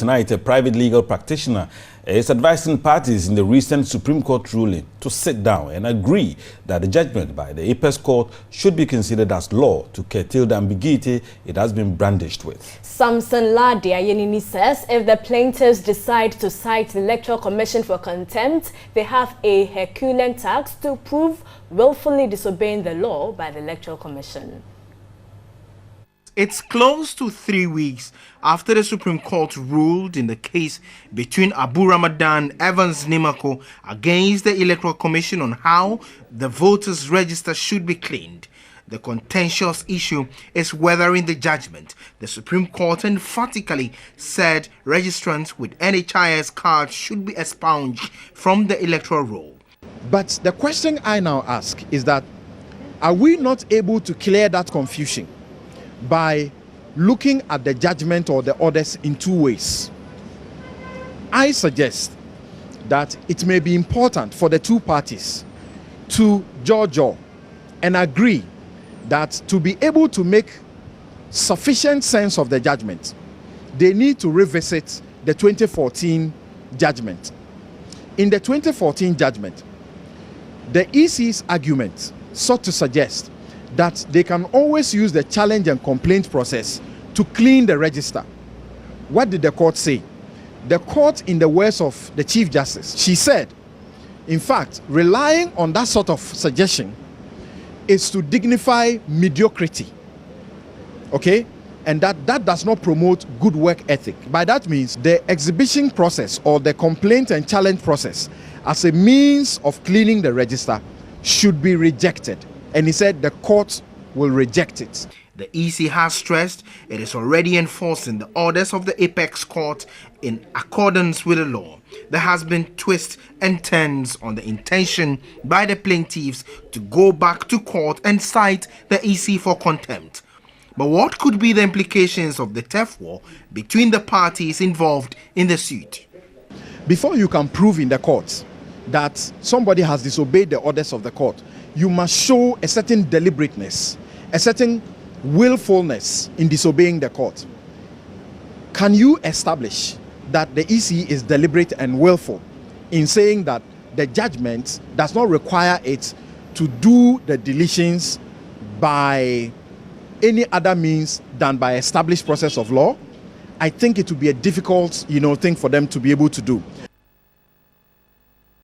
tonight, a private legal practitioner is advising parties in the recent Supreme Court ruling to sit down and agree that the judgment by the Apex Court should be considered as law to curtail the ambiguity it has been brandished with. Samson Ayenini says if the plaintiffs decide to cite the Electoral Commission for contempt, they have a Herculean task to prove willfully disobeying the law by the Electoral Commission. It's close to 3 weeks after the Supreme Court ruled in the case between Abu Ramadan Evans Nimako against the Electoral Commission on how the voters' register should be cleaned. The contentious issue is whether in the judgment the Supreme Court emphatically said registrants with NHIS cards should be expunged from the electoral roll. But the question I now ask is that, are we not able to clear that confusion by looking at the judgment or the orders in two ways? I suggest that it may be important for the two parties to judge and agree that to be able to make sufficient sense of the judgment, they need to revisit the 2014 judgment. In the 2014 judgment, the EC's argument sought to suggest that they can always use the challenge and complaint process to clean the register. What did the court say? The court, in the words of the Chief Justice, she said, in fact, relying on that sort of suggestion is to dignify mediocrity, okay? And that does not promote good work ethic. By that means, the exhibition process or the complaint and challenge process as a means of cleaning the register should be rejected. And he said the court will reject it. The EC has stressed it is already enforcing the orders of the Apex Court in accordance with the law. There has been twists and turns on the intention by the plaintiffs to go back to court and cite the EC for contempt. But what could be the implications of the turf war between the parties involved in the suit? Before you can prove in the court that somebody has disobeyed the orders of the court, you must show a certain deliberateness, a certain willfulness in disobeying the court. Can you establish that the EC is deliberate and willful in saying that the judgment does not require it to do the deletions by any other means than by established process of law? I think it would be a difficult, thing for them to be able to do.